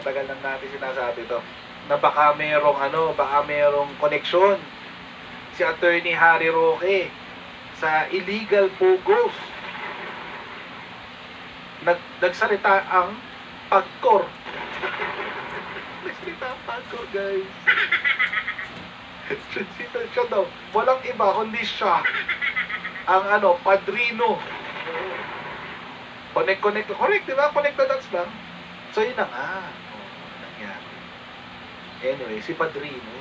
matagal nang natin sinasabi to, na baka merong koneksyon si Attorney Harry Roque sa illegal pogos. Nagsalita ang PAGCOR. Nagsalita ang PAGCOR, guys. Siya daw, walang iba kundi siya ang padrino. Correct, di ba? Connect the dots lang. So, yun na nga. Nangyari. Anyway, si Padrino.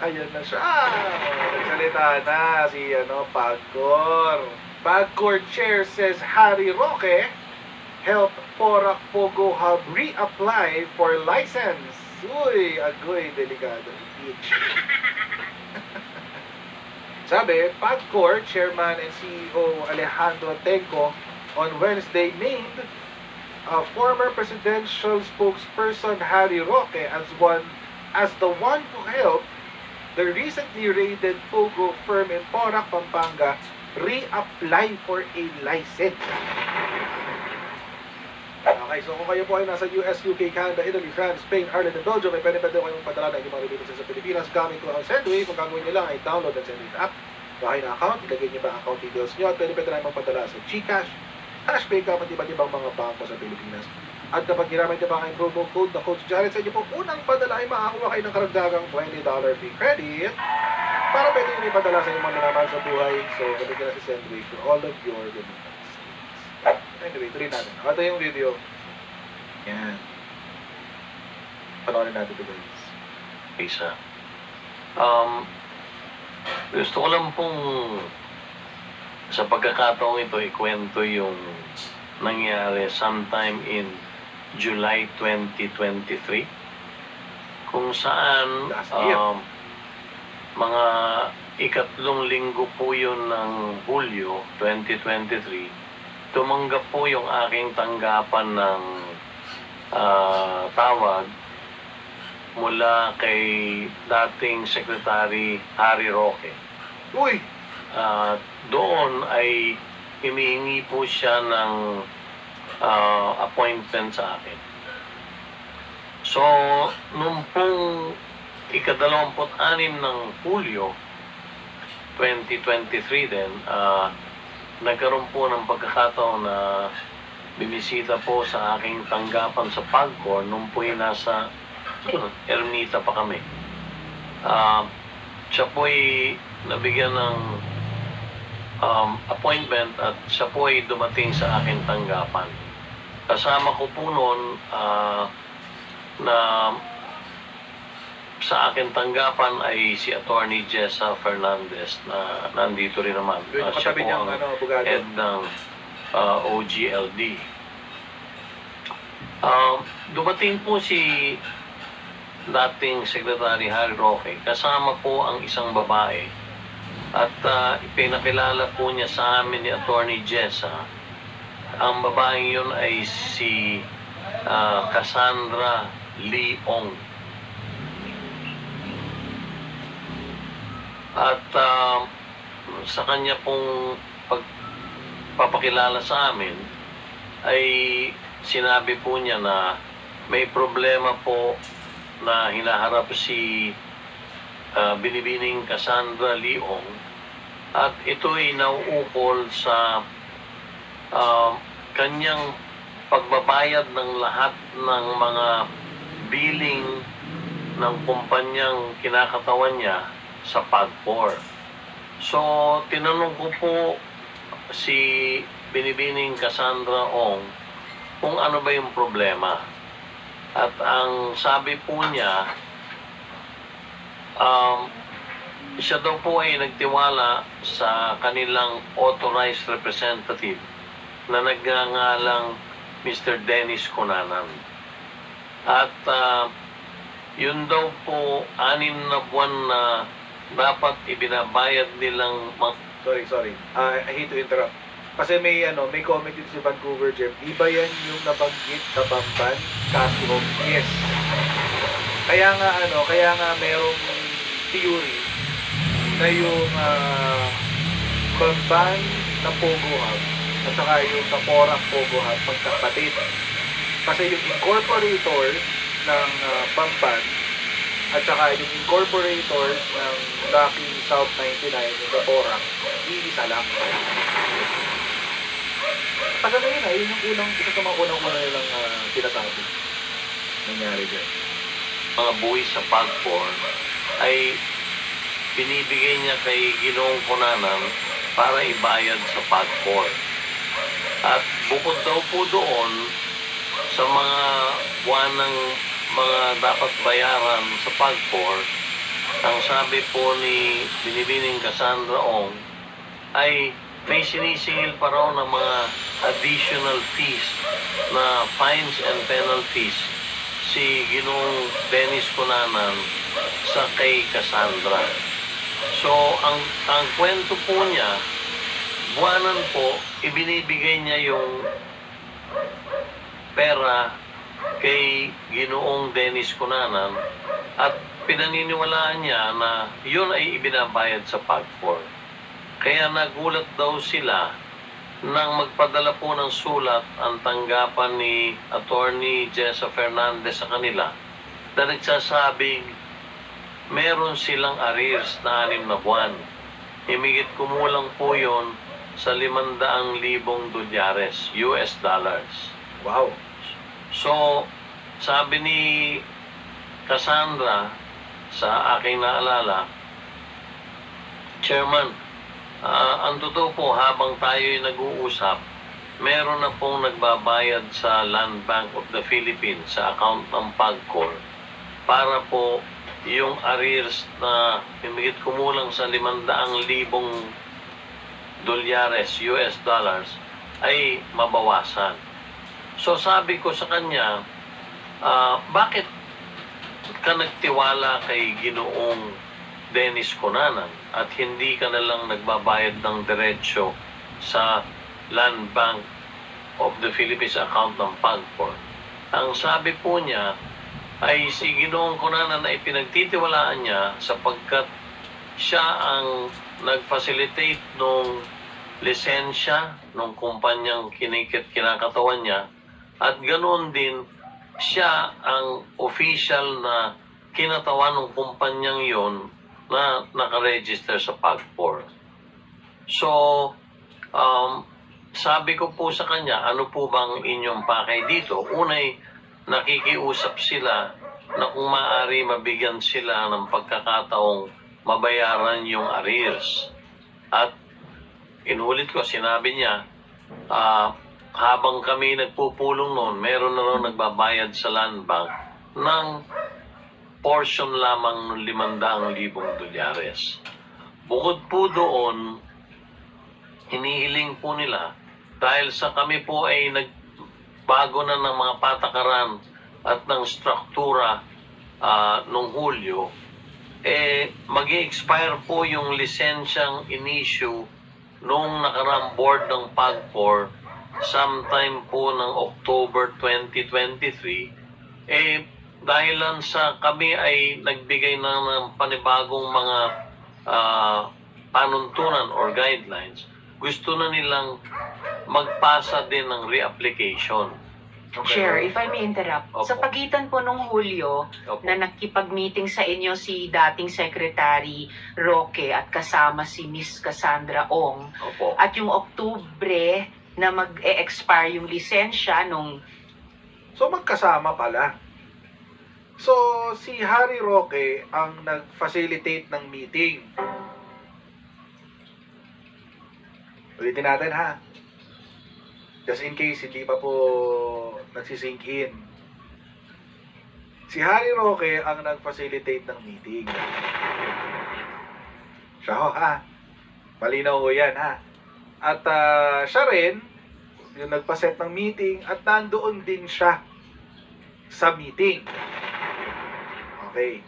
Ayan na siya. Nagsalita na si PAGCOR. PAGCOR chair says Harry Roque help Porac Pogo Hub reapply for license. Uy, agoy, delikado. Impeach. Sabi, PAGCOR Chairman and CEO Alejandro Tenco on Wednesday named former presidential spokesperson Harry Roque as the one who helped the recently raided Pogo firm in Porac, Pampanga reapply for a license. Okay, so kung kayo po ay nasa US, UK, Canada, Italy, France, Spain, Ireland, and Belgium, may pwede kayong padala ng inyong mga remittances sa Pilipinas gamit ko ang Sendwave. Kung gagawin nyo lang ay download ang Sendwave app. Bahay na account, ilagay nyo ba ang account details nyo at pwede na magpadala sa GCash, Hashpay ka, at iba't ibang mga bangko sa Pilipinas. At kapag ginamit nyo ba ang promo code na Coach Jared, sa inyo po unang padala ay makakuha kayo ng karagdagang $20 free credit para pwede nyo ipadala sa inyong mga naman sa buhay. So, gano'n na si Sendwave for all of your remittances. Anyway, tuloy natin. Ito yung video. Yan. Panoorin natin ito, guys. Isa. Gusto ko lang pong sa pagkakataong ito ikwento yung nangyari sometime in July 2023 kung saan mga ikatlong linggo po yun ng Hulyo 2023 tumanggap po yung aking tanggapan ng tawag mula kay dating Secretary Harry Roque. Uy! Doon ay hinihingi po siya ng appointment sa akin. So, nung pong ika-26 ng Hulyo 2023 din, nagkaroon po ng pagkakataon na bimisita po sa aking tanggapan sa PAGCOR nung po'y nasa Ermita pa kami. Siya po'y nabigyan ng appointment at siya po'y dumating sa aking tanggapan. Kasama ko po noon na sa aking tanggapan ay si Attorney Jessa Fernandez na nandito rin naman. Siya po ang head ng OGLD. Dumating po si dating Secretary Harry Roque kasama po ang isang babae at ipinakilala po niya sa amin ni Attorney Jessa. Ang babaeng yun ay si Cassandra Leong. At sa kanya pong pagpapakilala sa amin ay sinabi po niya na may problema po na hinaharap si Binibining Cassandra Leong at ito ay nauukol sa kanyang pagbabayad ng lahat ng mga billing ng kumpanyang kinakatawan niya sa PAGCOR. So, tinanong ko po si Binibining Cassandra Ong kung ano ba yung problema. At ang sabi po niya, siya daw po ay nagtiwala sa kanilang authorized representative na nagngangalang Mr. Dennis Cunanan. At yun daw po 6 na buwan na dapat ibinabayad nilang Sorry. I hate to interrupt. Kasi may comment dito si Vancouver Jeff. Iba yan yung nabanggit sa Bamban Castro. Yes. Kaya nga merong theory na yung Bamban na Pogo Hub at saka yung sa Porac Pogo Hub magkapatid. Kasi yung incorporators ng Bamban at saka yung incorporators ng Lucky South 99 yung sa Porac, iisa lang. Tagal na yun yun yung isa sa mga unang-una nilang sinasabi. Nangyari dyan. Mga buwis sa PAG-4 ay binibigay niya kay Ginoong Cunanan para ibayad sa PAG-4. At bukod daw po doon sa mga buwan ng mga dapat bayaran sa PAG-4, ang sabi po ni Binibining Cassandra Ong ay may sinisingil pa raw ng mga additional fees na fines and penalties si Ginoong Dennis Cunanan sa kay Cassandra. So, ang kwento po niya, buwanan po, ibinibigay niya yung pera kay Ginoong Dennis Cunanan at pinaniniwalaan niya na yun ay ibinabayad sa PAG-4. Kaya nagulat daw sila nang magpadala po ng sulat ang tanggapan ni Attorney Jessa Fernandez sa kanila na nagsasabing meron silang arrears na 6 na buwan. Himigit kumulang po yun sa 500,000 dolyares, US dollars. Wow. So, sabi ni Cassandra sa aking naalala, Chairman, ang totoo po, habang tayo'y nag-uusap, meron na pong nagbabayad sa Land Bank of the Philippines sa account ng PAGCOR para po yung arrears na himigit kumulang sa 500,000 dolyares, US dollars, ay mabawasan. So sabi ko sa kanya, bakit ka nagtiwala kay Ginoong Dennis Cunanan at hindi ka na lang nagbabayad ng diretsyo sa Land Bank of the Philippines account ng PAGCOR? Ang sabi po niya ay si Ginoong Cunanan ay pinagtitiwalaan niya sapagkat siya ang nag-facilitate nung lisensya nung kumpanyang kinakatawan niya at ganoon din siya ang official na kinatawan ng kumpanyang yon na nakaregister sa PAG-4. So, sabi ko po sa kanya, ano po bang inyong pakay dito? Unay, nakikiusap sila na kung maaari mabigyan sila ng pagkakataong mabayaran yung arrears. At inulit ko, sinabi niya, habang kami nagpupulong noon, meron na raw nagbabayad sa Land Bank ng portion lamang ng 500,000 dolyares. Bukod po doon, hinihiling po nila, dahil sa kami po ay nagbago na ng mga patakaran at ng struktura nung Hulyo, mag-i-expire po yung lisensyang in-issue nung nakarang board ng PAGCOR sometime po ng October 2023, dahilan sa kami ay nagbigay ng panibagong mga panuntunan or guidelines, gusto na nilang magpasa din ng reapplication. Okay. Chair, if I may interrupt, Opo. sa pagitan po nung Hulyo Opo. na nakipag-meeting sa inyo si dating Secretary Roque at kasama si Miss Cassandra Ong, Opo. at yung Oktubre na mag-e-expire yung lisensya nung... So magkasama pala. So si Harry Roque ang nag-facilitate ng meeting. Ulitin natin ha. Just in case hindi pa po nagsisink in. Si Harry Roque ang nag-facilitate ng meeting. Siya ho ha. Malinaw ho yan ha. At siya rin yung nagpaset ng meeting at nandoon din siya sa meeting. Okay.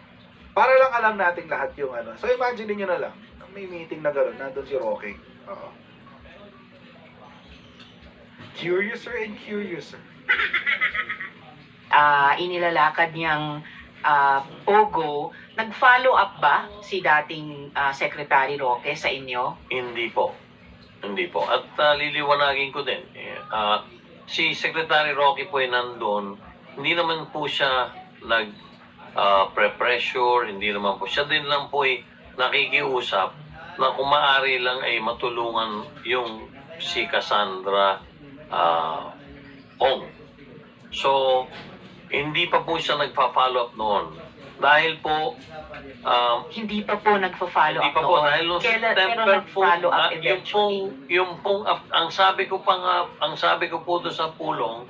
Para lang alam nating lahat yung ano. So imagine niyo na lang, may meeting na gano'n, nandun si Roque. Oo. Curiouser and curiouser. inilalakad niyang Pogo, nag-follow up ba si dating Secretary Roque sa inyo? Hindi po. Hindi po. At liliwanagin ko din, si Secretary Roque po ay nandun, hindi naman po siya pre-pressure, hindi naman po. Siya din lang po ay nakikiusap na kung maaari lang ay matulungan yung si Cassandra Ong. So, hindi pa po siya nagpa-follow up noon. Dahil po, Hindi pa po nagfa-follow hindi up pa po, noon. dahil noong Pero September po, nag-follow up yung pong, ang sabi ko po doon sa pulong,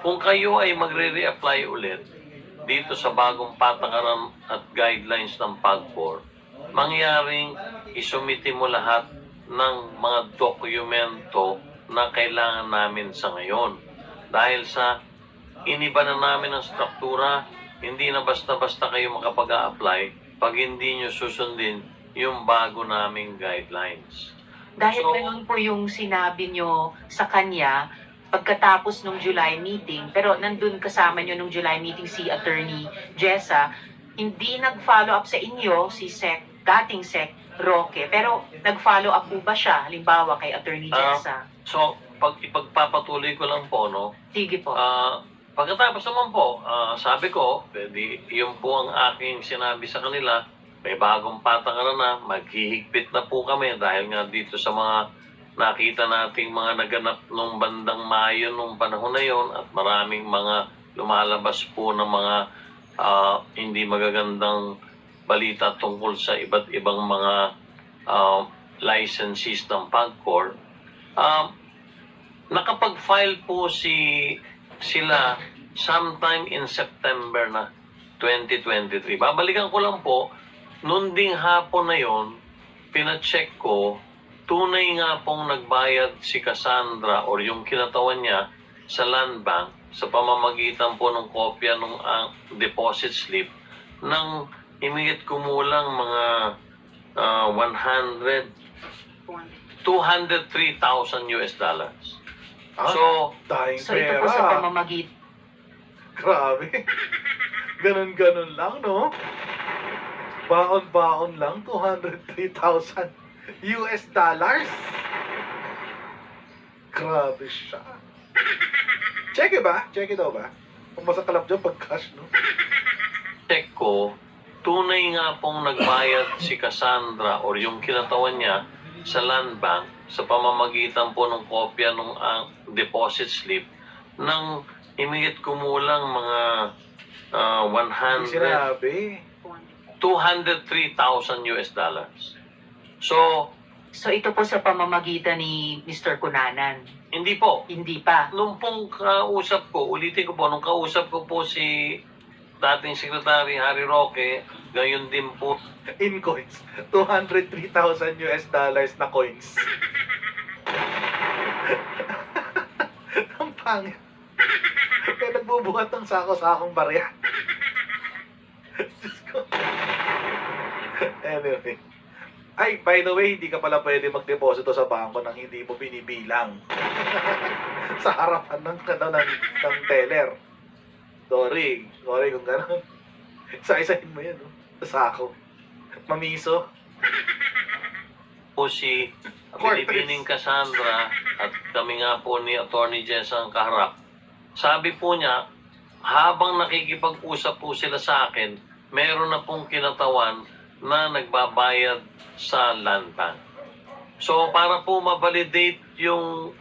kung kayo ay magre-reapply ulit dito sa bagong patakaran at guidelines ng PAGCOR, mangyaring isumiti mo lahat ng mga dokumento na kailangan namin sa ngayon. Dahil sa iniba na namin ang struktura, hindi na basta-basta kayo makapag-a-apply pag hindi nyo susundin yung bago naming guidelines. Dahil So, ganun po yung sinabi nyo sa kanya pagkatapos nung July meeting, pero nandun kasama nyo nung July meeting si Attorney Jessa, hindi nag-follow up sa inyo si dating Sec Roque, pero nag-follow up po ba siya, halimbawa kay Attorney Jessa? So, ipagpapatuloy ko lang po, no? Sige po. Pagkatapos naman po, sabi ko, yun po ang aking sinabi sa kanila, may bagong patakaran na, maghihigpit na po kami dahil nga dito sa mga nakita nating mga naganap nung bandang Mayo nung panahon na yon at maraming mga lumalabas po ng mga hindi magagandang balita tungkol sa iba't ibang mga licensees ng PAGCOR. Nakapag-file po sila sometime in September na 2023. Babalikan ko lang po, noon ding hapon na yon, pina-check ko, tunay nga pong nagbayad si Cassandra or yung kinatawan niya sa Land Bank sa pamamagitan po ng kopya ng deposit slip ng himigit kumulang mga 203,000 US dollars. So, Dahing So ito pera. po sa pamamagitan. Grabe. Ganon-ganon lang, no? Baon-baon lang, 203,000 US dollars. Grabe siya. Check ba? Check daw ba? Kung masakalap dyan pag cash, no? check ko, tunay nga pong nagbayad si Cassandra or yung kinatawan niya sa Land Bank sa pamamagitan po ng kopya ng deposit slip ng himigit kumulang mga Hindi sinabi. 203,000 US dollars. So, So ito po sa pamamagitan ni Mr. Cunanan. hindi po. Hindi pa. Nung pong kausap ko, ulitin ko po, nung kausap ko po si dating Secretary Harry Roque, gayon din po In coins. 203,000 US dollars na coins. Ang pangit. Kaya nagbubuhat ng sako-sakong barya. Diyos ko. Anyway. Ay, by the way, hindi ka pala pwede magdeposito sa bangko nang hindi mo binibilang. Sa harapan ng teller. Sorry kung gano'n. Isa-isahin mo yan, no? Sa sako. Mamiso. po si Pilipining Cassandra at kami nga po ni Attorney Jessa ang kaharap. Sabi po niya, habang nakikipag-usap po sila sa akin, meron na pong kinatawan na nagbabayad sa Land Bank. So para po ma-validate yung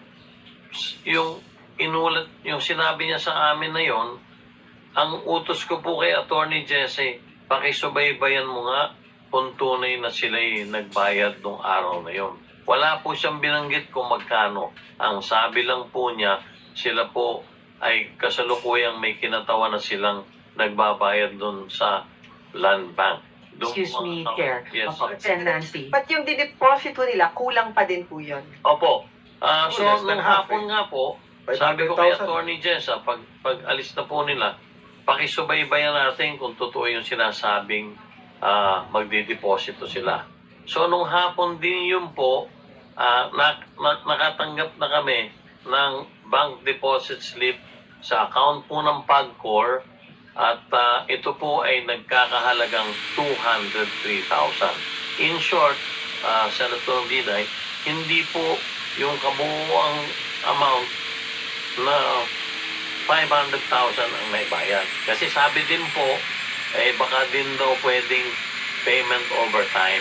inulat, yung sinabi niya sa amin na yon, ang utos ko po kay Attorney Jesse, pakisubaybayan mo nga kung tunay na sila'y nagbayad nung araw na yon. Wala po siyang binanggit kung magkano. Ang sabi lang po niya, sila po ay kasalukuyang may kinatawan na silang nagbabayad doon sa Land Bank. Excuse me, Chair. Yes. Opo, Sen. Nancy. But yung dineposito nila, kulang pa din po yun. Opo. So, less than nung half, hapon nga po, sabi ko 500,000. kay Attorney Jessa, pag alis na po nila, pakisubaybayan natin kung totoo yung sinasabing magdideposito sila. So, nung hapon din yun po, nakatanggap na kami ng bank deposit slip sa account po ng PAGCOR at ito po ay nagkakahalagang 203,000. In short, Senator Diday, hindi po yung kabuuang amount na 500,000 ang may bayad. Kasi sabi din po, baka din daw pwedeng payment over time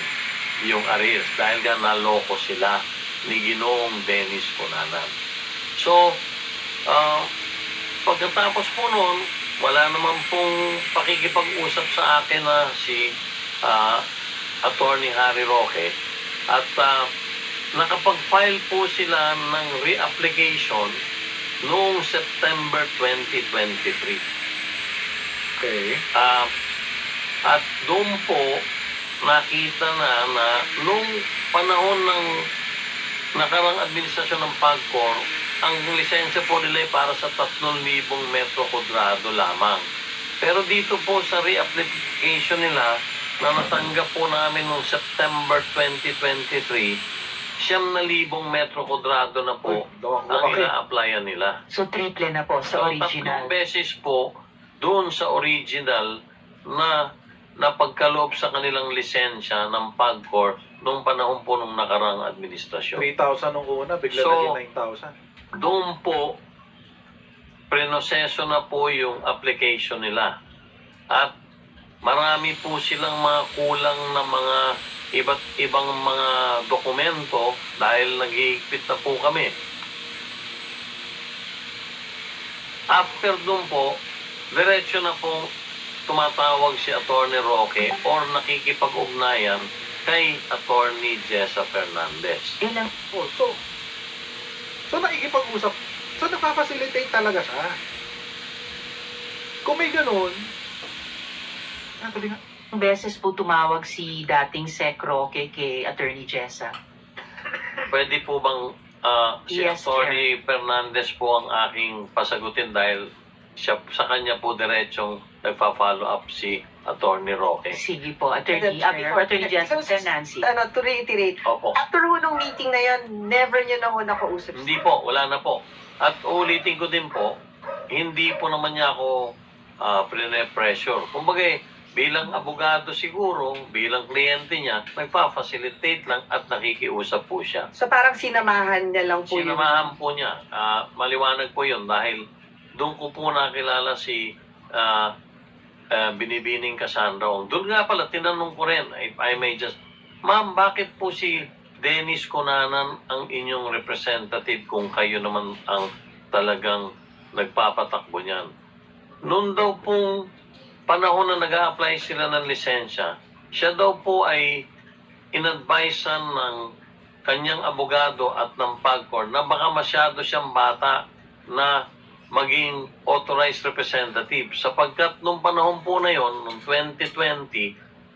yung arrears dahil nga naloko sila ni Ginoong Dennis Cunanan. So, pagkatapos po noon, wala naman pong pakikipag-usap sa akin na si Attorney Harry Roque at nakapag-file po sila ng re-application noong September 2023. Okay. At doon po nakita na nung panahon ng nakarang administrasyon ng PAGCOR, ang lisensya po nila ay para sa 3,000 metro kwadrado lamang. Pero dito po sa re-application nila na natanggap po namin noong September 2023, 9,000 metro kwadrado na po ang ina-applyan nila. So triple na po sa original. 3 beses po doon sa original na napagkaloob sa kanilang lisensya ng PAGCOR nung panahon po nung nakarang administrasyon. 3,000 nung una, bigla So, naging 9,000. Doon po, prenoseso na po yung application nila. At marami po silang mga kulang na mga iba't ibang mga dokumento dahil nag-iigpit na po kami. After doon po, diretso na po tumatawag si Attorney Roque or nakikipag-ugnayan kay Attorney Jessa Fernandez. Ilang Oh, so nakikipag-usap. So nagpa-facilitate talaga siya. Kung may ganun, tuloy nga. beses po tumawag si dating Sec Roque kay Attorney Jessa? Pwede po bang si Yes, Attorney Fernandez po ang aking pasagutin dahil siya, sa kanya po diretsong nagpa-follow up si Attorney Roque. Sige po, Attorney. Madam Chair. Before Attorney Jessa, So, Sir Nancy. To reiterate, Opo. after ho nung meeting na yon, never nyo na ho nakausap. Hindi po, wala na po. At ulitin ko din po, hindi po naman niya ako pressure. Kumbaga, bilang abogado siguro, bilang kliyente niya, nagpa-facilitate lang at nakikiusap po siya. So parang sinamahan niya lang po yun. Sinamahan po niya. Maliwanag po yun dahil doon ko po nakilala si Binibining Cassandra. Doon nga pala, tinanong ko rin, if I may just, Ma'am, bakit po si Dennis Cunanan ang inyong representative kung kayo naman ang talagang nagpapatakbo niyan? Noon daw pong panahon na nag-a-apply sila ng lisensya, siya daw po ay inadvisean ng kanyang abogado at ng PAGCOR na baka masyado siyang bata na maging authorized representative sapagkat nung panahon po na yon, noong 2020,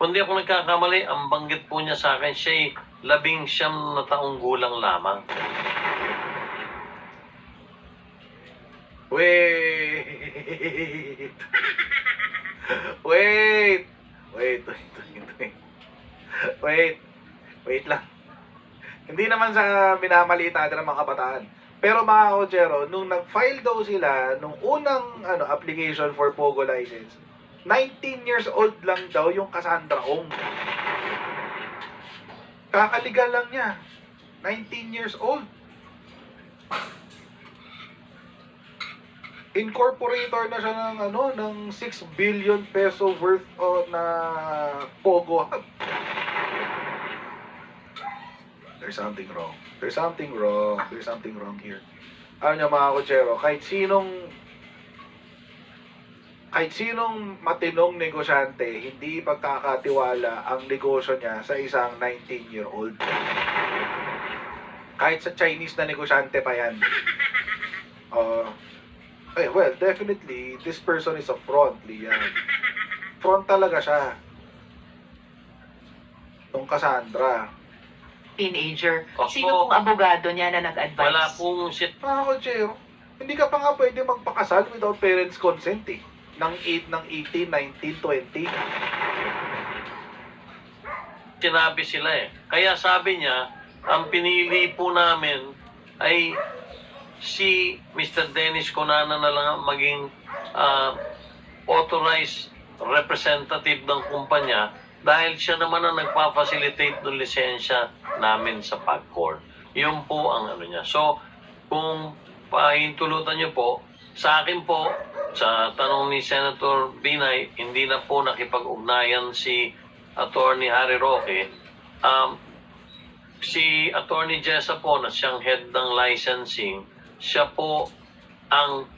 kung di ako nagkakamali, ang banggit po niya sa akin, siya ay 19 na taong gulang lamang. Wait. Wait lang. Hindi naman sa minamaliit natin ng mga kabataan. Pero mga Kojero, nung nag-file daw sila, nung unang application for Pogo license, 19 years old lang daw yung Cassandra Ong. Kakaligal lang niya. 19 years old. Incorporator na siya ng 6 billion peso worth na Pogo. There's something wrong. There's something wrong here. Ano niya mga Kojero, kahit sinong matinong negosyante, hindi pagkakatiwala ang negosyo niya sa isang 19-year-old. Kahit sa Chinese na negosyante pa yan. Well, definitely, this person is a front, Lian. Front talaga siya. Itong Cassandra. Teenager. Opo. Sino pong abogado niya na nag-advise? Wala pong Mga Kojero, hindi ka pa nga pwede magpakasal without parents' consent eh. Ng 18, 19, 20. sinabi sila eh. Kaya sabi niya, ang pinili po namin ay si Mr. Dennis Cunanan na lang maging authorized representative ng kumpanya dahil siya naman ang nagpa-facilitate ng lisensya namin sa PAGCOR. Yun po ang ano niya. So, kung pahintulutan niyo po, sa akin po, sa tanong ni Senator Binay, hindi na po nakipag-ugnayan si Attorney Harry Roque. Si Attorney Jessa po na siyang head ng licensing, siya po ang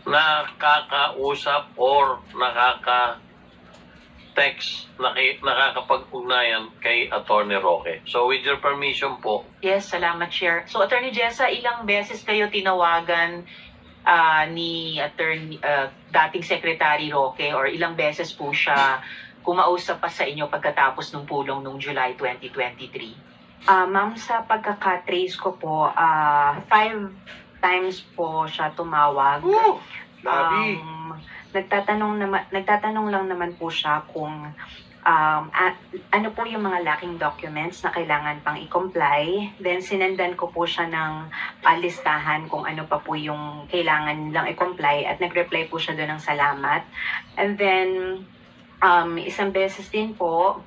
nakakausap or nakaka-text, nakakapag-ugnayan kay Attorney Roque. So with your permission po, Yes, salamat, Chair. So, Attorney Jessa, ilang beses kayo tinawagan ni dating Secretary Roque or ilang beses po siya kumausap pa sa inyo pagkatapos ng pulong noong July 2023? Ma'am, sa pagkakatrace ko po, 5 times po siya tumawag. Labi. Nagtatanong lang naman po siya kung ano po yung mga lacking documents na kailangan pang i-comply. Then, sinendan ko po siya ng listahan kung ano pa po yung kailangan lang i-comply at nag-reply po siya doon ng salamat. And then, isang beses din po,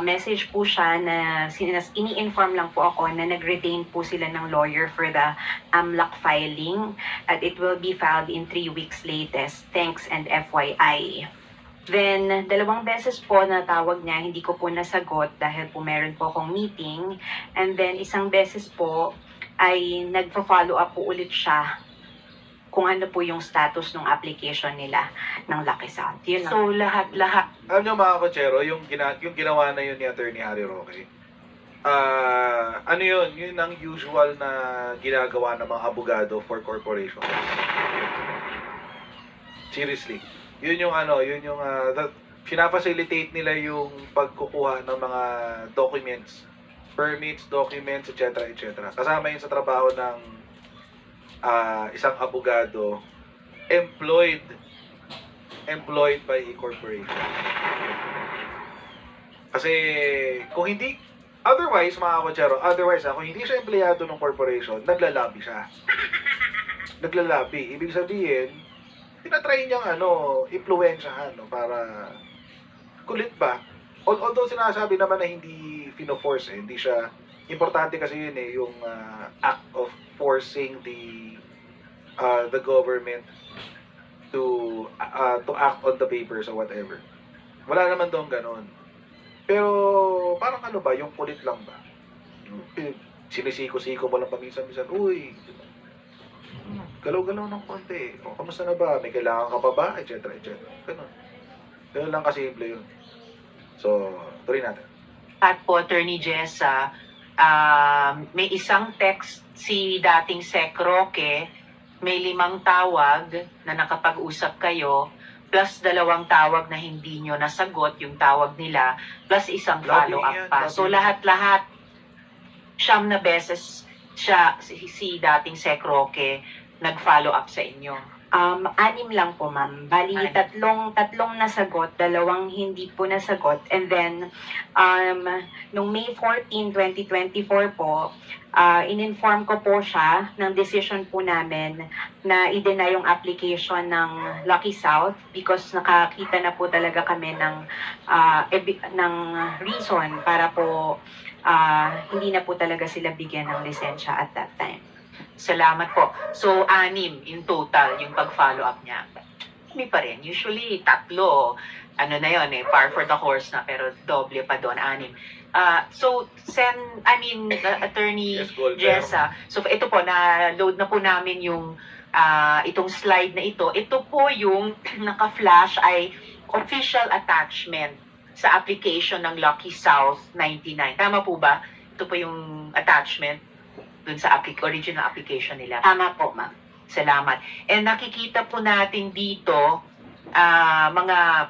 message po siya na ini-inform lang po ako na nag-retain po sila ng lawyer for the AMLAC filing at it will be filed in 3 weeks latest. Thanks and FYI. Then, 2 beses po na tawag niya, hindi ko po nasagot dahil po meron po akong meeting. And then, 1 beses po ay nagpa-follow up po ulit siya kung ano po yung status ng application nila ng Lucky South. Yun lang. So, lahat-lahat. Alam niyo mga kotsero, yung ginawa na yun ni Attorney Harry Roque, ano yun? Yun ang usual na ginagawa ng mga abogado for corporation. Seriously. Yun yung pinafacilitate nila yung pagkukuha ng mga documents, permits, documents, etc. etc. Kasama yun sa trabaho ng isang abogado employed by a corporation. Kasi kung hindi otherwise mga kotsero, kung hindi siya empleyado ng corporation, naglalabi siya. Naglalabi. Ibig sabihin, tinatry niyang impluwensyahan para kulit ba? Although sinasabi naman na hindi fino-force hindi siya importante kasi yun yung act of forcing the government to act on the papers or whatever. Wala naman doon ganon. Pero parang yung kulit lang ba? Sinisiko-siko mo lang paminsan-minsan, uy, galaw-galaw ng konti. O, kamusta na ba? May kailangan ka pa ba? Etc. etc. Ganon. Ganon lang kasimple yun. So, tuloy natin. At po, Attorney Jessa, may isang text si dating Sec Roque, may 5 tawag na nakapag-usap kayo, plus 2 tawag na hindi nyo nasagot yung tawag nila, plus 1 follow-up pa. So lahat-lahat, 9 na beses siya, si dating Sec Roque, nag-follow up sa inyo. 6 lang po, ma'am. Bali, 3 nasagot, 2 hindi po nasagot. And then, nung May 14, 2024 po, in-inform ko po siya ng decision po namin na i-deny yung application ng Lucky South because nakakita na po talaga kami ng reason para po hindi na po talaga sila bigyan ng lisensya at that time. Salamat po. So, 6 in total yung pag-follow up niya. Kami pa rin. Usually, 3. Ano na yun par for the course na, pero doble pa doon, 6. So, Attorney Yes, Goldberg. Jessa, so ito po, na-load na po namin yung itong slide na ito. Ito po yung naka-flash ay official attachment sa application ng Lucky South 99. Tama po ba? Ito po yung attachment dun sa original application nila. Tama po, ma'am. Salamat. And nakikita po natin dito mga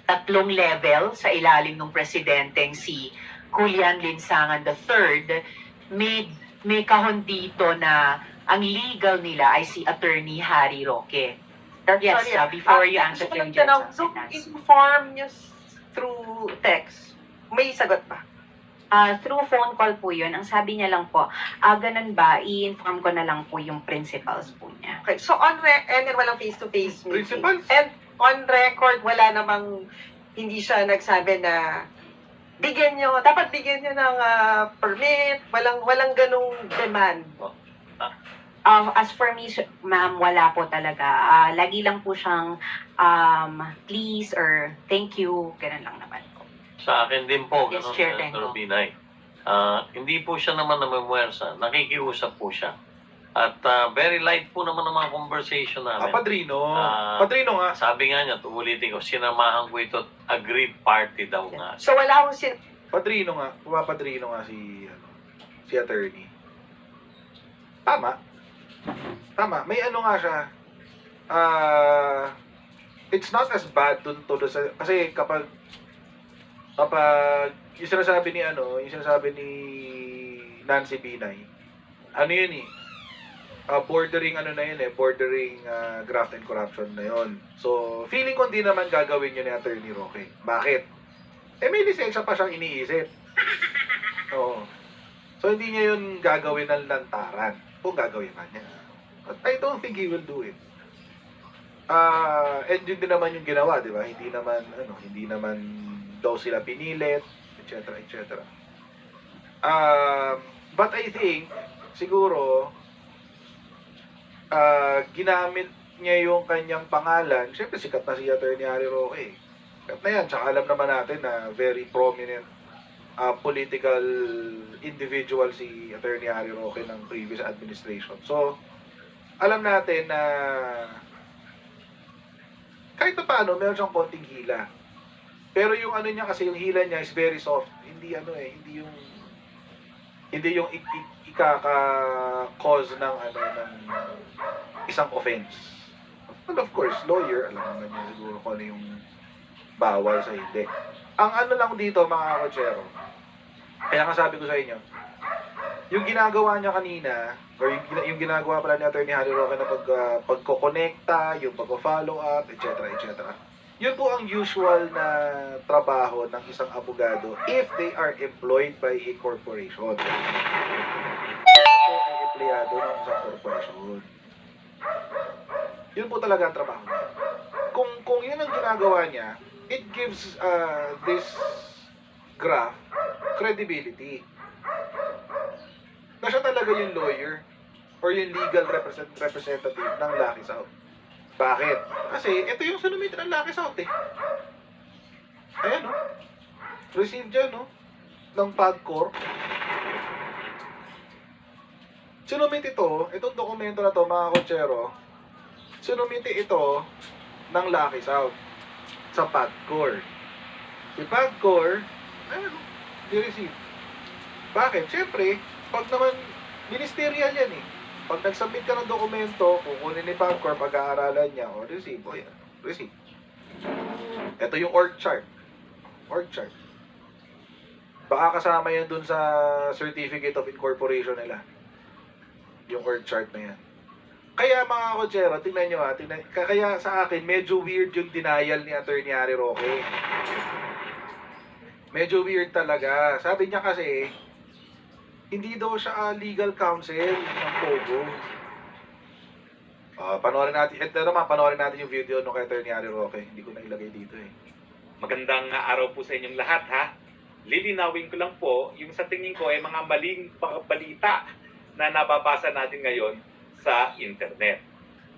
3 level sa ilalim ng presidenteng si Julian Linsangan III. May kahon dito na ang legal nila ay si Attorney Harry Roque. Yes, before you answer your So, inform nyo through text, may sagot pa? Through phone call po yun. Ang sabi niya lang po, ganun ba, i-inform ko na lang po yung principals po niya. Okay, so and then walang face-to-face meeting. Principals? And on record, wala namang, hindi siya nagsabi na dapat bigyan nyo ng permit, walang ganong demand. As for me, ma'am, wala po talaga. Lagi lang po siyang please or thank you, ganun lang naman po. Sa akin din po, Yes, ganun, Chair Senator Tenko. Binay. Hindi po siya naman namimwersa. Nakikiusap po siya. At very light po naman ang mga conversation namin. Padrino. Ah, Padrino nga. Sabi nga niya, uulitin ko, sinamahan ko ito at agreed party daw nga. So wala akong Padrino nga. Pumapadrino nga si attorney. Tama. May ano nga siya. It's not as bad dun to sa, kasi kapag yung sinasabi ni Nancy Binay, ano yun eh, bordering graft and corruption na yun. So, feeling ko hindi naman gagawin yun ni Attorney Roque. Bakit? May lisensya pa siyang iniisip. Oo. So, hindi niya yun gagawin ng lantaran. Kung gagawin man niya. But I don't think he will do it. And yun din naman yung ginawa, di ba? Hindi naman daw sila pinilit, etc. But I think, siguro, ginamit niya yung kanyang pangalan. Siyempre, sikat na si Attorney Harry Roque. Sikat na yan. Tsaka alam naman natin na very prominent political individual si Attorney Harry Roque ng previous administration. So, alam natin na kahit pa paano, meron siyang konting hila. Pero yung ano niya kasi, yung hila niya is very soft. Hindi yung ikaka-cause ng isang offense. Well, of course, lawyer, alam naman niya siguro kung ano yung bawal sa hindi. Ang ano lang dito, mga kotsero, kaya nga sabi ko sa inyo, yung ginagawa niya kanina, or yung ginagawa pala ni Attorney Harry Roque na pagkokonekta, yung pag-follow up, etc. Yun po ang usual na trabaho ng isang abogado if they are employed by a corporation. Ito po ay empleyado ng isang corporation. Yun po talaga ang trabaho niya. Kung yun ang ginagawa niya, it gives this graph credibility. Na siya talaga yung lawyer or yung legal representative ng Lucky South. Bakit? Kasi ito yung sinumit ng Lucky South eh. Ayan o. Received dyan o. Ng PAGCOR. Sinumit itong dokumento na to mga kotsero, sinumit ito ng Lucky South sa PAGCOR. Si PAGCOR, ayan o, di-receive. Bakit? Siyempre, pag naman, ministerial yan eh. Pag nag-submit ka ng dokumento, kukunin ni PAGCOR, pag-aaralan niya, o receive, o yan, receive. Ito yung org chart. Org chart. Baka kasama yan dun sa Certificate of Incorporation nila. Yung org chart na yan. Kaya mga kotsero, tingnan nyo kaya sa akin, medyo weird yung denial ni Attorney Harry Roque. Medyo weird talaga. Sabi niya kasi, hindi daw siya legal counsel ng Pogo. Panoorin natin yung video no kay Attorney Harry Roque. Hindi ko na ilagay dito eh. Magandang araw po sa inyong lahat ha. Lilinawin ko lang po yung sa tingin ko ay mga maling balita na nababasa natin ngayon sa internet.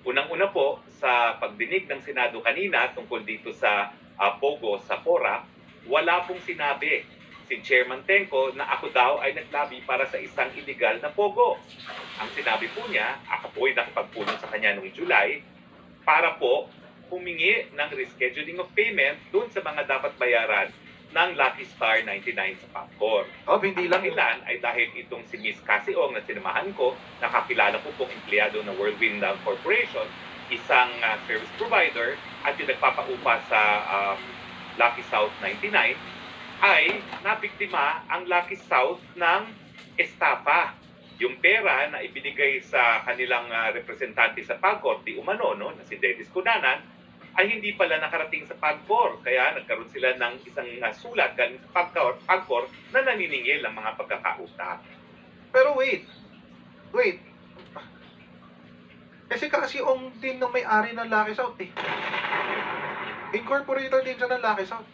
Unang-una po sa pagdinig ng Senado kanina tungkol dito sa Pogo sa Fora, wala pong sinabi si Chairman Tenko na ako daw ay naglabi para sa isang illegal na Pogo. Ang sinabi po niya, ako po ay nakipagpulong sa kanya noong July para po humingi ng rescheduling of payment doon sa mga dapat bayaran ng Lucky Star 99 sa PAGCOR. Hindi lang Ilan ay dahil itong si Miss Cassie Ong na sinamahan ko, nakakilala ko pong empleyado ng Whirlwind Corporation, isang service provider at yung nagpapaupa sa Lucky South 99, ay nabiktima ang Lucky South ng estafa. Yung pera na ibinigay sa kanilang representante sa PAGCOR, di umano, no, na si Dennis Cunanan, ay hindi pala nakarating sa PAGCOR. Kaya nagkaroon sila ng isang sulat galing sa PAGCOR na naniningil ang mga pagkakautang. Pero wait. Kasi Ong din ng may-ari ng Lucky South eh. Incorporator din siya ng Lucky South.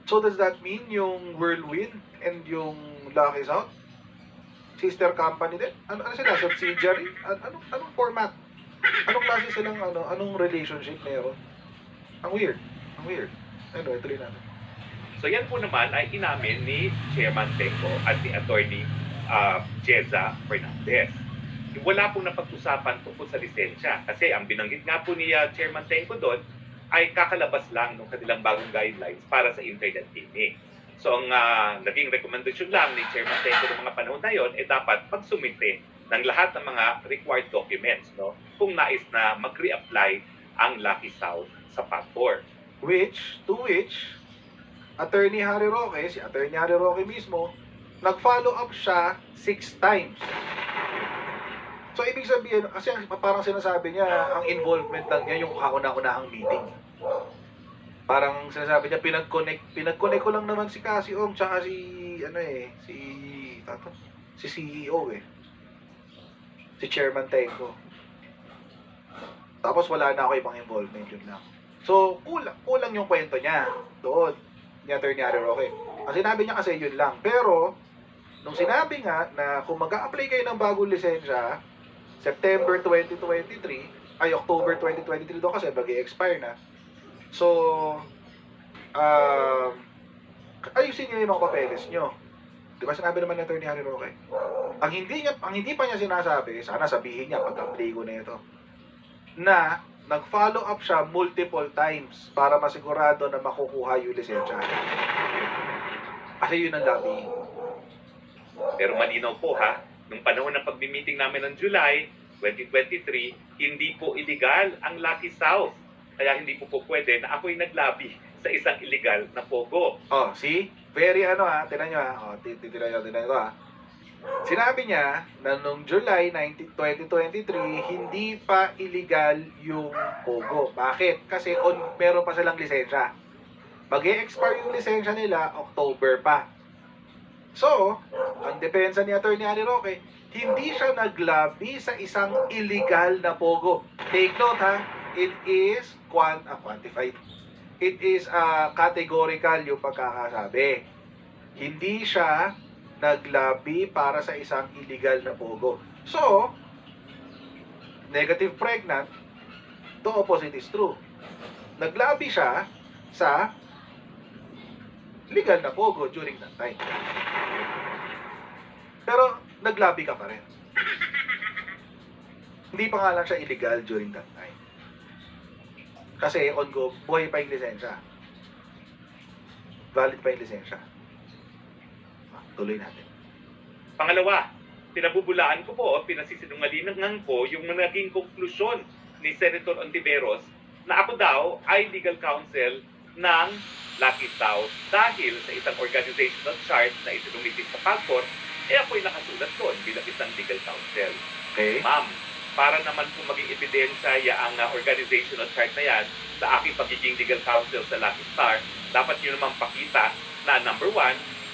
So does that mean yung Whirlwind and yung Lucky South, sister company din? Ano sila? Subsidiary? Anong format? Anong klase silang, anong relationship meron? Ang weird. Anyway, tuloy natin. So yan po naman ay inamin ni Chairman Tenco at ni Attorney Jeza Fernandez. Wala pong napag-usapan tungkol sa lisensya kasi ang binanggit nga po ni Chairman Tenco doon ay kakalabas lang ng kanilang bagong guidelines para sa internet TV. So ang naging rekomendasyon lang ni Chairman Tenco ng mga panahon na yon ay dapat pagsumite ng lahat ng mga required documents, no, kung nais na mag-reapply ang Lucky South sa PAG-4. To which, Attorney Harry Roque, si Attorney Harry Roque mismo, nag-follow up siya 6 times. So, ibig sabihin, kasi parang sinasabi niya, ang involvement lang niya yung kauna-unahang meeting. Parang sinasabi niya, pinag-connect ko lang naman si Cassie Ong, tsaka si CEO si Chairman Tenco. Tapos wala na ako ibang involvement, yun lang. So, kulang yung kwento niya doon, ni Attorney Harry Roque. Ang sinabi niya kasi yun lang. Pero, nung sinabi nga na kung mag-a-apply kayo ng bagong lisensya, September 2023, ay October 2023 doon kasi mag-i-expire na. So, ayusin niyo yung mga papeles niyo. Di ba sinabi naman ni Attorney Harry Roque? Ang hindi pa niya sinasabi, sana sabihin niya pag-apply ko na ito, na nag-follow up siya multiple times para masigurado na makukuha yung lisensya. Kasi yun ang lobbying. Pero malinaw po ha, nung panahon ng pagmi-meeting namin ng July 2023, hindi po illegal ang Lucky South. Kaya hindi po pwede na ako'y naglabi sa isang illegal na pogo. Oh, see? Very tinan nyo Oh, tinan nyo Sinabi niya na noong July 2023, hindi pa illegal yung pogo. Bakit? Kasi meron pa silang lisensya. Mag-e-expire yung lisensya nila, October pa. So, ang depensa ni Attorney Harry Roque, hindi siya naglabi sa isang illegal na pogo. Take note ha, it is quantified. It is categorical yung pagkakasabi. Hindi siya naglabi para sa isang illegal na pogo. So, negative pregnant, the opposite is true. Naglabi siya sa legal na pogo during that time. Pero, naglabi ka pa rin. Hindi pa nga lang siya illegal during that time. Kasi, buhay pa yung lisensya. Valid pa yung lisensya. Tuloy natin. Pangalawa, pinabubulaan ko po o pinasisinungalingan ko yung naging konklusyon ni Senator Ontiveros na ako daw ay legal counsel ng Lucky South dahil sa isang organizational chart na isinumitin sa PAG-4, ako'y nakasulat doon bilang isang legal counsel. Okay? Ma'am, para naman po maging ebidensya ang organizational chart na yan sa aking pagiging legal counsel sa Lucky Star, dapat nyo naman pakita na number 1,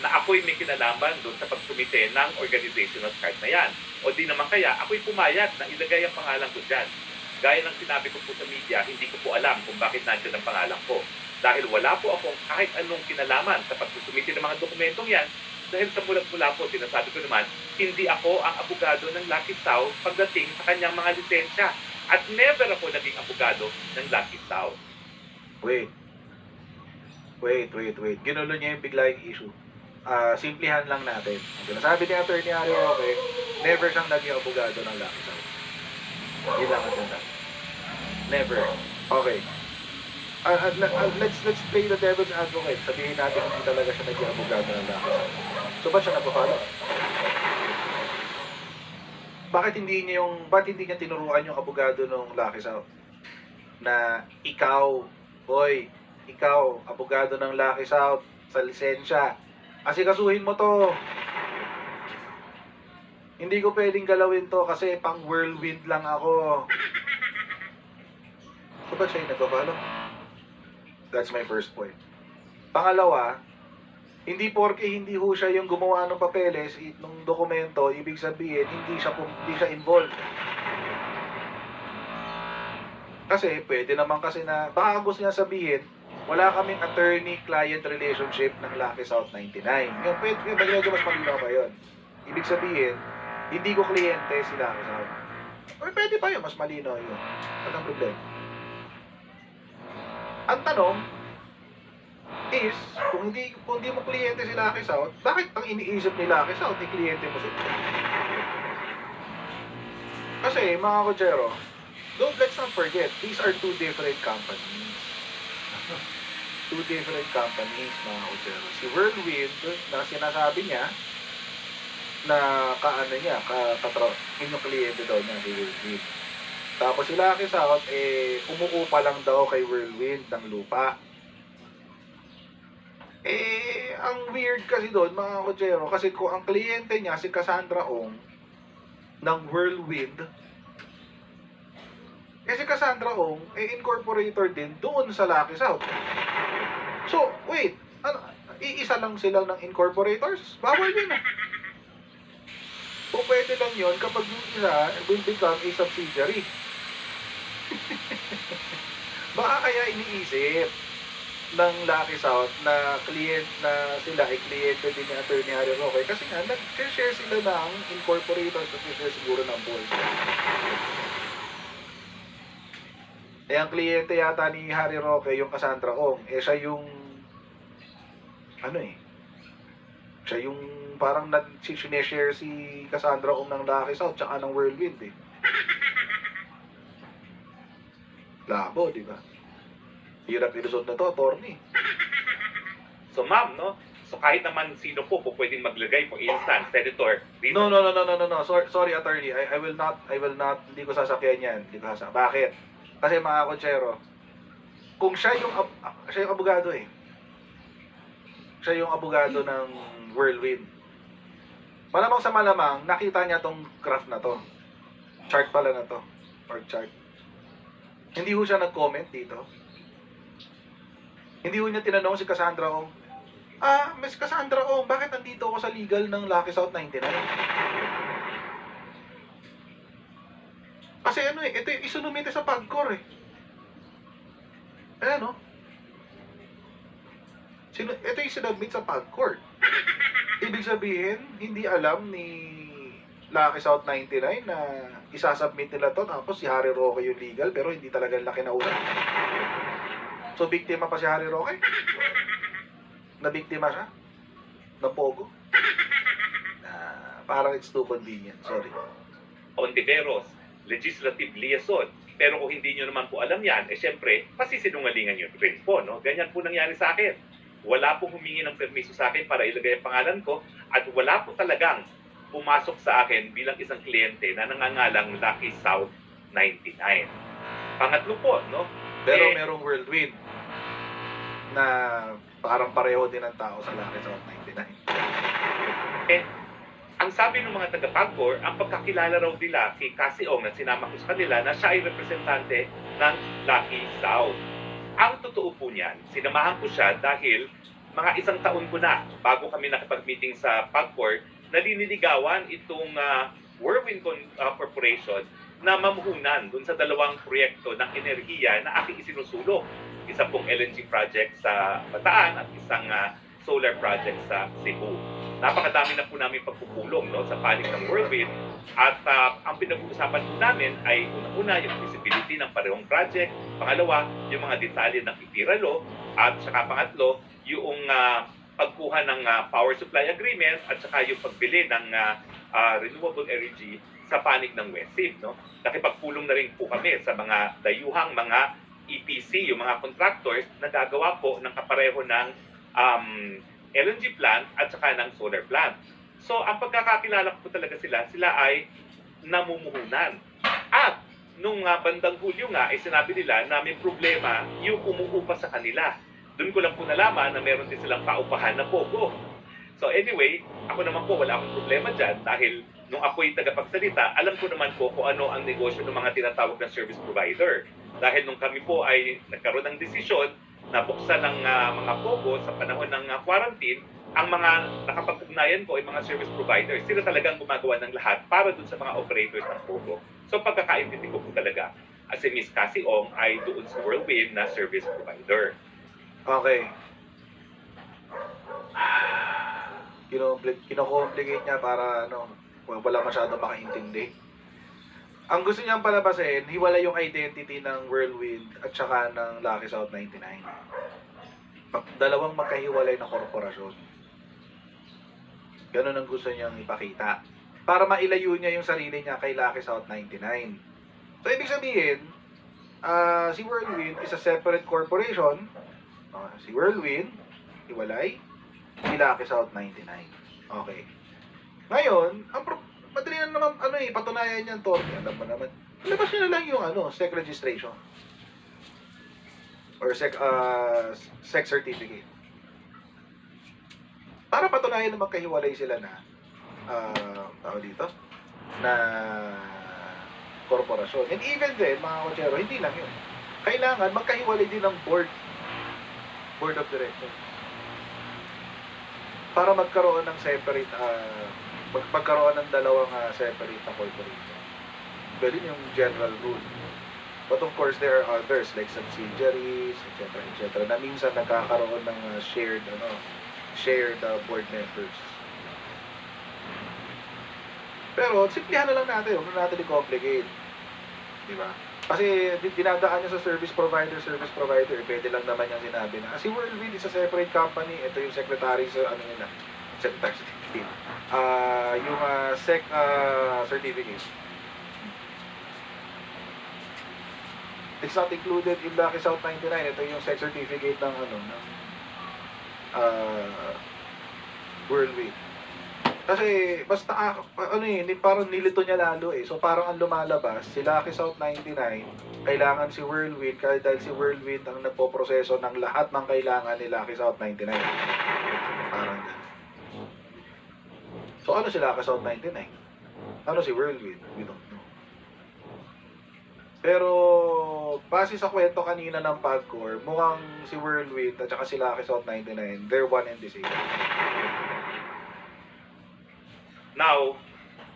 na ako'y may kinalaman doon sa pagsumite ng organizational chart na yan. O di naman kaya, ako'y pumayag na ilagay ang pangalan ko dyan. Gaya ng sinabi ko po sa media, hindi ko po alam kung bakit nandiyan ang pangalan ko. Dahil wala po akong kahit anong kinalaman sa pagsusumite ng mga dokumentong yan, dahil sa mula po, sinasabi ko naman, hindi ako ang abogado ng Lucky South pagdating sa kanyang mga lisensya. At never ako naging abogado ng Lucky South. Wait. Ginulo niya yung biglaing issue. Simplihan lang natin. Ang sinasabi ni Attorney Harry Roque, never siyang naging abogado ng Lucky South. Yun lang ang sinasabi. Never. Okay. Let's play the devil's advocate. Sabihin natin hindi talaga siya naging abogado ng Lucky South. So, ba't siya nagpa-follow? Bakit hindi niya tinuruan yung abogado ng Lucky South? Na ikaw, abogado ng Lucky South, sa lisensya, asikasuhin mo to. Hindi ko pwedeng galawin to kasi pang whirlwind lang ako. So, ba't siya yung nagpa-follow? That's my first point. Pangalawa, hindi porke hindi ho siya yung gumawa ng papeles ng dokumento, ibig sabihin hindi siya involved. Kasi pwede naman kasi na baka gusto niya sabihin wala kaming attorney-client relationship ng Lucky South 99. Yung medyo mas malinaw pa yun. Ibig sabihin, hindi ko kliyente si Lucky South. Pwede pa yun, mas malinaw yun. Anong problema? Ang tanong is, kung hindi mo kliyente si Lucky South, bakit ang iniisip ni Lucky South, ni kliyente mo sila? Kasi, mga kotsero, let's not forget, these are two different companies. Two different companies, mga kotsero. Si Whirlwind, na sinasabi niya, na yung kliyente daw niya, si Whirlwind. Tapos si Lucky South, umuupa lang daw kay Whirlwind ng lupa. Ang weird kasi doon, mga kotsero, kasi kung ang kliyente niya, si Cassandra Ong, ng Whirlwind, si Cassandra Ong, incorporator din doon sa Lucky South. So, wait, iisa lang sila ng incorporators? Bawal yun ah. O pwede lang yun kapag yung isa will become a subsidiary. Baka kaya iniisip ng Lucky South na sila ay kliyente din ni Attorney Harry Roque kasi nga nag-share sila ng incorporators at share siguro ng board. Ang kliyente yata ni Harry Roque yung Cassandra Ong, siya yung siya yung parang nag-share si Cassandra Ong ng Lucky South tsaka ng Whirlwind Labo, di ba? Hirap ilusot na to, attorney. So ma'am, no? So kahit naman sino po pwedeng maglagay, for instance, Senator. No. Sorry, attorney. I will not, hindi ko sasakyan yan. Bakit? Kasi mga kotsero, kung siya yung abogado Siya yung abogado ng Whirlwind. Malamang sa malamang, nakita niya tong graph na to. Chart pala na to. Or chart. Hindi ho siya nag-comment dito. Hindi ho niya tinanong si Cassandra Ong, Miss Cassandra Ong, bakit nandito ako sa legal ng Lucky South 99? Kasi ito yung isunumite sa PAGCOR Ayan ito yung sinubmit sa PAGCOR. Ibig sabihin, hindi alam ni Lucky South 99 na isasubmit nila to tapos si Harry Roque yung legal pero hindi talaga nila kinausap. So, biktima pa si Harry Roque? Nabiktima siya? Ng pogo? Parang it's too convenient. Sorry. Ontiveros, legislative liaison. Pero kung hindi nyo naman po alam yan, syempre, pasisinungalingan nyo rin po, no? Ganyan po nangyari sa akin. Wala pong humingi ng permiso sa akin para ilagay ang pangalan ko at wala po talagang pumasok sa akin bilang isang kliyente na nangangalang Lucky South 99. Pangatlo po, no? Pero merong Whirlwind na parang pareho din ang tao sa Lucky South 99. Ang sabi ng mga taga-PAGCOR, ang pagkakilala raw nila kay Cassie Ong na sinama ko sa kanila na siya ay representante ng Lucky South. Ang totoo po niyan, sinamahan ko siya dahil mga 1 taon ko na bago kami nakipag-meeting sa PAGCOR na liniligawan itong Whirlwind Corporation na mamuhunan dun sa 2 proyekto ng enerhiya na aking isinusulong. Isa pong LNG project sa Bataan at isang solar project sa Cebu. Napakadami na po namin pagpupulong sa panig ng Whirlwind at ang pinag-uusapan po namin ay una-una yung feasibility ng parehong project, pangalawa yung mga detalye ng IPIRA law at saka pangatlo yung pagkuha ng power supply agreement at saka yung pagbili ng renewable energy sa panig ng WESIP. Nakipagpulong na rin po kami sa mga dayuhang mga EPC, yung mga contractors na gagawa po ng kapareho ng LNG plant at saka ng solar plant. So, ang pagkakakilala ko po talaga sila ay namumuhunan. At nung bandang Hulyo nga, ay sinabi nila na may problema yung umuupa sa kanila. Doon ko lang po nalaman na meron din silang paupahan na pogo. So anyway, ako naman po wala akong problema dyan dahil nung ako'y tagapagsalita, alam ko naman po kung ano ang negosyo ng mga tinatawag na service provider. Dahil nung kami po ay nagkaroon ng desisyon na buksan ng mga pogo sa panahon ng quarantine, ang mga nakapag-ugnayan ko ay mga service providers. Sila talagang gumagawa ng lahat para dun sa mga operators ng pogo. So pagkakaintindi ko po talaga, si Miss Cassie Ong ay doon sa Whirlwind na service provider. Okay. Kino-complicate niya para wala masyadong makaintindi. Ang gusto niyang palabasin, hiwalay yung identity ng Whirlwind at saka ng Lucky South 99. Dalawang magkahiwalay na korporasyon. Ganun ang gusto niyang ipakita. Para mailayo niya yung sarili niya kay Lucky South 99. So, ibig sabihin, si Whirlwind is a separate corporation. Si Whirlwind, hiwalay. Si Lucky South 99. Okay. Ngayon, madali na naman, patunayan niyan, Torny. Alam mo naman. Labas niyo na lang yung, SEC registration. Or SEC certificate. Para patunayan na magkahiwalay sila na, na korporasyon. And even then, mga kotsero, hindi lang yun. Kailangan magkahiwalay din ng board of directors. Para magkaroon ng separate, magkaroon ng dalawang separate na corporation. Ganun yung general rule. But of course, there are others like subsidiaries, etc. na minsan nagkakaroon ng shared board members. Pero simplihan na lang natin, huwag na natin i-complicate. Di ba? Kasi dinadaan niya sa service provider, pwede lang naman yung sinabi na si Whirlwind is a separate company, ito yung secretary sa secretary certificate. Yung SEC certificate. It's not included in Lucky South 99. Ito yung SEC certificate ng Whirlwind. Kasi basta parang nilito niya lalo eh. So parang ang lumalabas, si Lucky South 99, kailangan si Whirlwind dahil si Whirlwind ang nagpoproseso ng lahat ng kailangan ni Lucky South 99. Parang ganun. So ano si Lucky South 99? Ano si Whirlwind? We don't know. Pero base sa kwento kanina ng Pagcor, mukhang si Whirlwind at saka si Lucky South 99, they're one and the same. Now,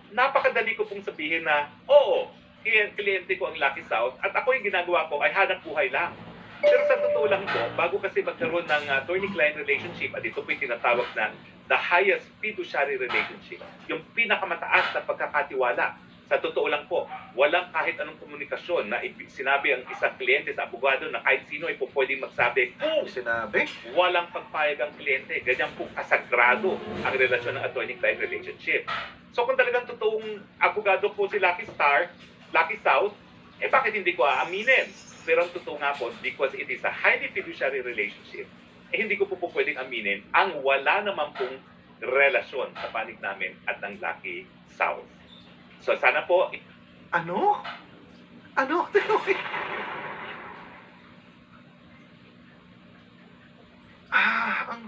napakadali ko pong sabihin na, oo, kliyente ko ang Lucky South at ako yung ginagawa ko ay hanap buhay lang. Pero sa totoo lang po, bago kasi magkaroon ng attorney-client relationship, at ito po yung tinatawag na the highest fiduciary relationship, yung pinakamataas na pagkakatiwala. Sa totoo lang po, walang kahit anong komunikasyon na sinabi ang isang kliyente sa abogado na kahit sino ay po pwedeng magsabi, Sinabi? walang pagpayag ang kliyente. Ganyan po kasagrado ang relasyon ng attorney-client relationship. So kung talagang totoong abogado po si Lucky South, bakit hindi ko aaminin? Pero ang totoo nga po, because it is a highly fiduciary relationship, hindi ko po pwedeng aminin ang wala naman pong relasyon sa panig namin at ng Lucky South. So sana po, Ano?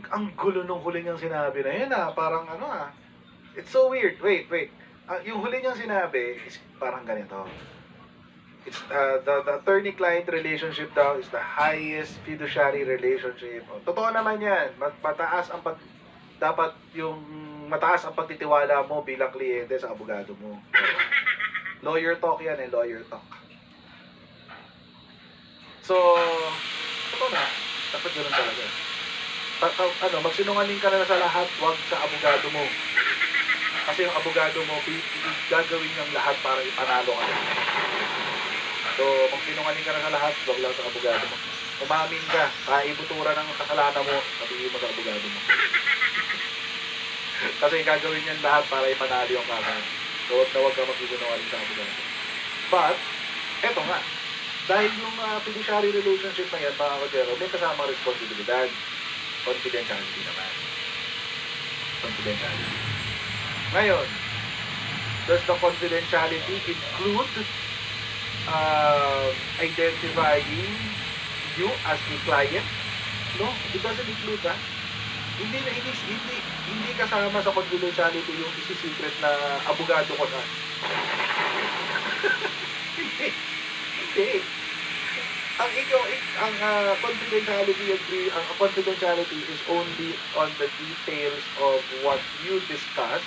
Ang gulo nung huli niyang sinabi na yun parang It's so weird. Wait. Yung huli niyang sinabi is parang ganito. It's the attorney-client relationship daw is the highest fiduciary relationship. Totoo naman yan. Dapat yung mataas ang pagtitiwala mo bilang kliyente sa abogado mo. Lawyer talk yan lawyer talk. So, totoo na. Dapat ganun talaga. Magsinungaling ka na sa lahat, wag sa abogado mo. Kasi yung abogado mo, gagawin niyang lahat para ipanalo ka. So, magsinungaling ka na sa lahat, wag lang sa abogado mo. Umamin ka, ibutura ng kasalanan mo, sabihin mo sa abogado mo. Kasi gagawin niyan lahat para ipanalo yung kasan. So, wag ka magsinungaling sa abogado. But, eto nga, dahil yung fiduciary relationship na yan, mga kajero, may kasama responsibilidad. Confidentiality naman. Confidentiality. Ngayon, does the confidentiality include identifying you as a client? No, it doesn't include that. Hindi kasama sa confidentiality yung isi-secret na abogado ko na. Hindi. Ang confidentiality is only on the details of what you discuss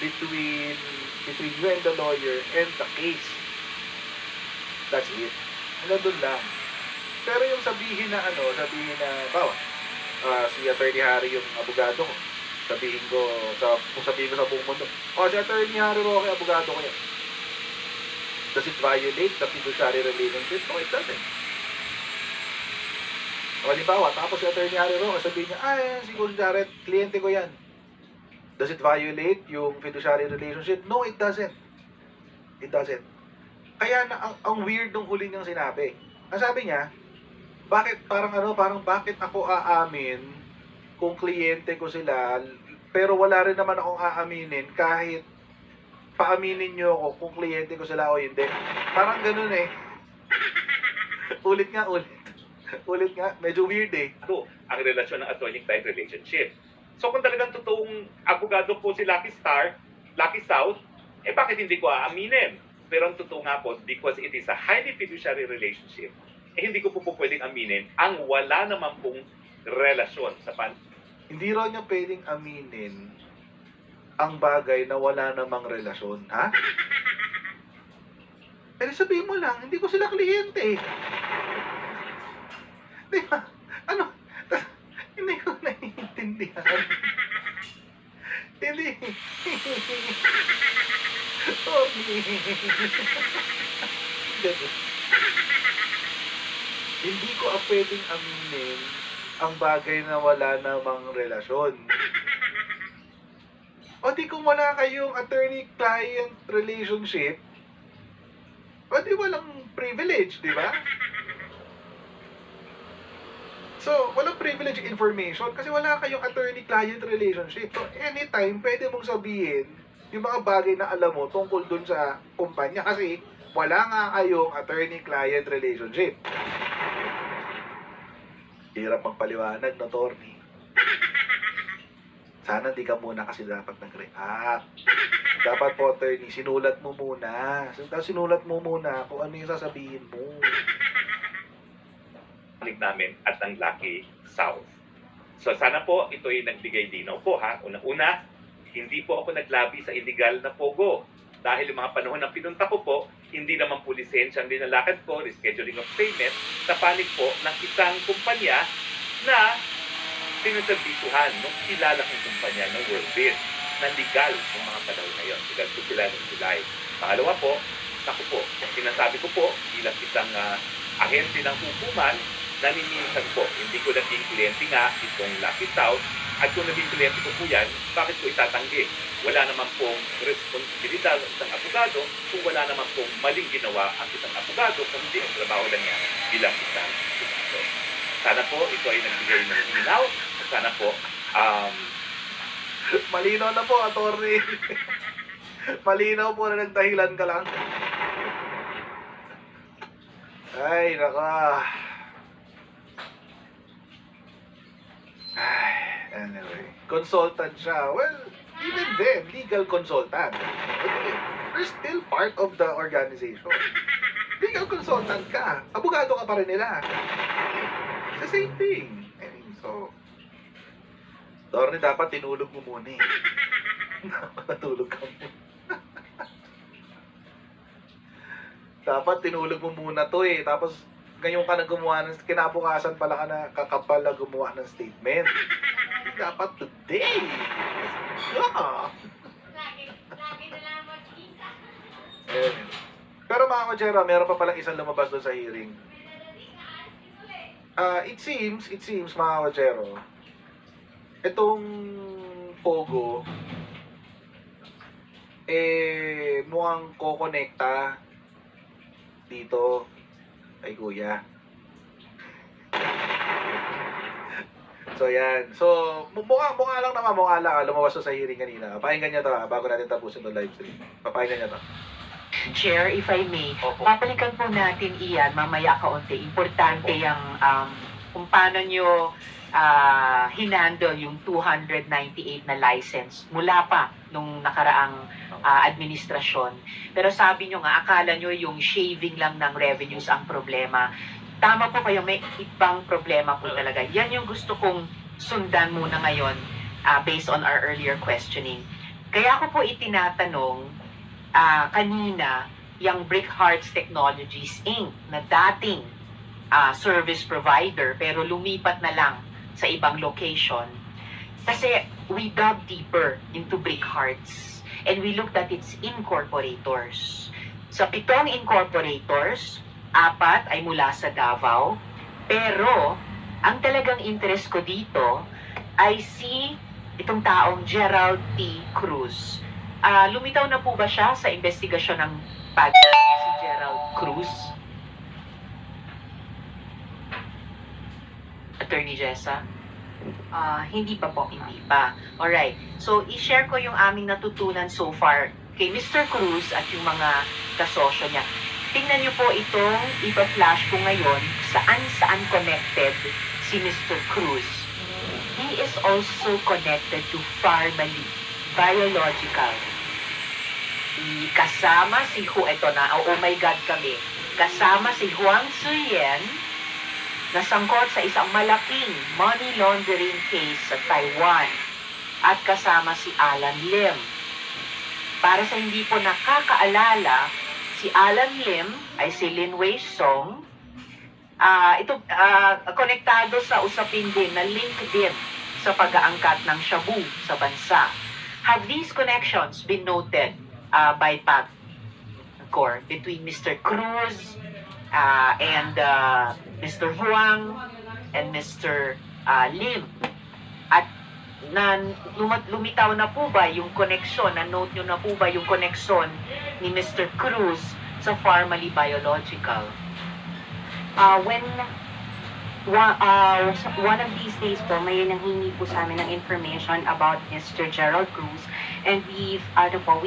between you and the lawyer and the case. That's it. Hanggang doon lang. Pero yung sabihin na bawa, si Attorney Harry yung abogado ko. Kung sabihin ko sa buong mundo, si Attorney Harry Roque, abogado ko yan. Does it violate the fiduciary relationship? No, it doesn't. O, halimbawa, tapos si Attorney Harry Roque, sabihin niya, si Coach Jared, kliyente ko yan. Does it violate yung fiduciary relationship? No, it doesn't. It doesn't. Kaya ang weird nung huli niyang sinabi. Ang sabi niya, bakit bakit ako aamin kung kliyente ko sila, pero wala rin naman akong aaminin kahit paaminin niyo ako kung kliyente ko sila o hindi. Parang ganun eh. Ulit nga. Ulit nga. Medyo weird eh. Ito, ang relasyon ng attorney-client relationship. So kung talagang totoong abogado po si Lucky South, bakit hindi ko aaminin? Pero ang totoo nga po, because it is a highly fiduciary relationship, hindi ko po pwedeng aminin ang wala naman pong relasyon sa Hindi raw niya pwedeng aminin ang bagay na wala namang relasyon, ha? Sabihin mo lang, hindi ko sila kliyente. Di ba? Hindi ko naiintindihan. Hindi. Sorry. Hindi ko pwedeng aminin ang bagay na wala namang relasyon. O di kung wala kayong attorney-client relationship, o di walang privilege, di ba? So, walang privilege information kasi wala kayong attorney-client relationship. So, anytime, pwede mong sabihin yung mga bagay na alam mo tungkol dun sa kumpanya kasi wala nga kayong attorney-client relationship. Hirap magpaliwanag, no, Torny? Sana di ka muna kasi dapat nag-react. Dapat po, attorney, sinulat mo muna kung ano yung sasabihin mo. namin at ang Lucky South. So sana po ito'y nagbigay dinaw po ha. Una-una, hindi po ako naglabi sa illegal na pogo. Dahil yung mga panahon ng pinunta ko po, hindi naman po lisensya ang dinalakad ko, rescheduling of payment, sa panig po ng isang kumpanya na sinuservisuhan ng kilala kong kumpanya ng Worldbit na legal ng mga panahon na yun. Legal po sila ng July. Pangalawa po, ako po, sinasabi ko po bilang isang ahente ng hukuman, naniminsan po, hindi ko naging kliyente nga itong Lucky South, at kung naging kliyente ko po yan, bakit ko itatanggi? Wala naman pong responsibilidad ng isang abogado kung wala naman pong maling ginawa ang isang abogado kung hindi ang trabaho lang niya bilang isang abogado. Sana po ito ay nagbigay ng linaw at sana po malinaw na po, attorney. Malinaw po na nagdahilan ka lang. Ay, naka. Anyway, consultant siya. Well, even then, legal consultant. They're still part of the organization. Legal consultant ka. Abogado ka pa rin nila. It's the same thing. I mean, so, Dorne, dapat tinulog mo muna eh. Dapat natulog ka muna. Dapat tinulog mo muna to eh. Tapos, ngayon ka na gumawa ng, kinabukasan pala ka na kakapal na gumawa ng statement. Dapat today. Yeah. Pero mga Kojera, meron pa palang isang lumabas doon sa hearing. It seems mga Kojero, itong Pogo, mukhang kokonekta dito kay Kuya. So yan. So mukha lang lumabas sa hearing kanina. Pakinggan niyo to bago natin tapusin yung live stream. Papakinggan niyo to. Chair, if I may, Opo. papalikan po natin iyan mamaya kaunti. Importante yung kung paano nyo hinandle yung 298 na license mula pa nung nakaraang administrasyon. Pero sabi nyo nga, akala nyo yung shaving lang ng revenues ang problema. Tama po kayo, may ibang problema po talaga. Yan yung gusto kong sundan muna ngayon based on our earlier questioning. Kaya ako po itinatanong kanina yung Brick Hearts Technologies Inc. na dating service provider pero lumipat na lang sa ibang location. Kasi we dug deeper into Brick Hearts and we looked at its incorporators. Sa 7 incorporators, 4 ay mula sa Davao, pero ang talagang interest ko dito ay si itong taong Gerald T. Cruz. Lumitaw na po ba siya sa investigasyon ng si Gerald Cruz? Attorney Jessa? Hindi pa po. Hindi pa. Alright. So, i-share ko yung aming natutunan so far kay Mr. Cruz at yung mga kasosyo niya. Tingnan niyo po itong ipa-flash ko ngayon saan connected si Mr. Cruz. He is also connected to Pharmaly, biological. Kasama si ito na, oh my God kami, kasama si Huang Zuyen, na sangkot sa isang malaking money laundering case sa Taiwan, at kasama si Alan Lim. Para sa hindi po nakakaalala, si Alan Lim ay si Lin Wei Song. Konektado sa usapin din na link din sa pag-aangkat ng shabu sa bansa. Have these connections been noted by PAGCOR between Mr. Cruz and Mr. Huang and Mr. Lim? At lumitaw na po ba yung koneksyon, na-note nyo na po ba yung koneksyon ni Mr. Cruz sa Pharmaly Biological? One of these days po, may nanghingi po sa amin ng information about Mr. Gerald Cruz, and we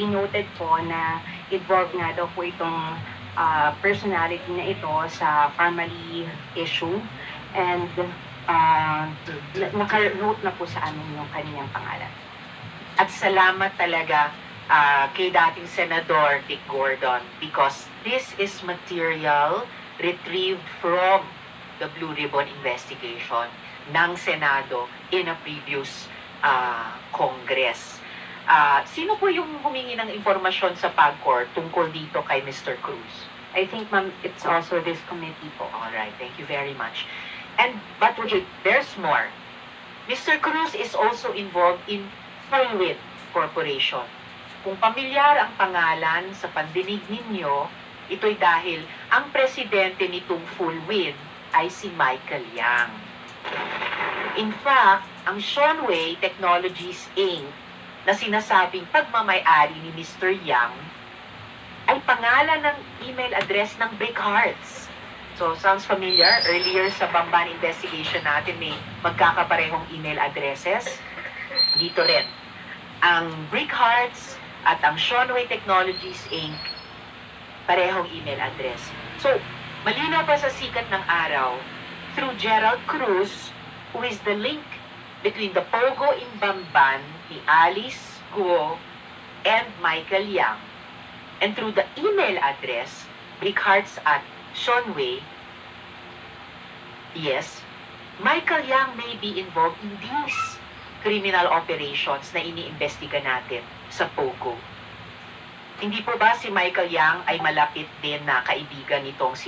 noted po na involved nga daw po itong personality na ito sa Pharmaly issue, and naka-note na po sa amin yung kanyang pangalan. At salamat talaga kay dating Senador Dick Gordon, because this is material retrieved from the Blue Ribbon investigation ng Senado in a previous Congress. Sino po yung humingi ng impormasyon sa PAGCOR tungkol dito kay Mr. Cruz? I think, ma'am, it's also this committee po. Alright, thank you very much. But wait, there's more. Mr. Cruz is also involved in Fullwind Corporation. Kung pamilyar ang pangalan sa pandinig ninyo, ito'y dahil ang presidente nitong Fullwind ay si Michael Yang. In fact, ang Seanway Technologies Inc. na sinasabing pagmamay-ari ni Mr. Yang ay pangalan ng email address ng Brick Hearts. So, sounds familiar? Earlier sa Bamban investigation natin, may magkakaparehong email addresses. Dito rin. Ang Brick Hearts at ang Seanway Technologies Inc. parehong email address. So, malinaw pa sa sikat ng araw, through Gerald Cruz, who is the link between the Pogo in Bamban ni Alice Guo and Michael Yang, and through the email address, Brickhearts at Seanway, yes, Michael Yang may be involved in these criminal operations na iniimbestiga natin sa Pogo. Hindi po ba si Michael Yang ay malapit din na kaibigan nitong si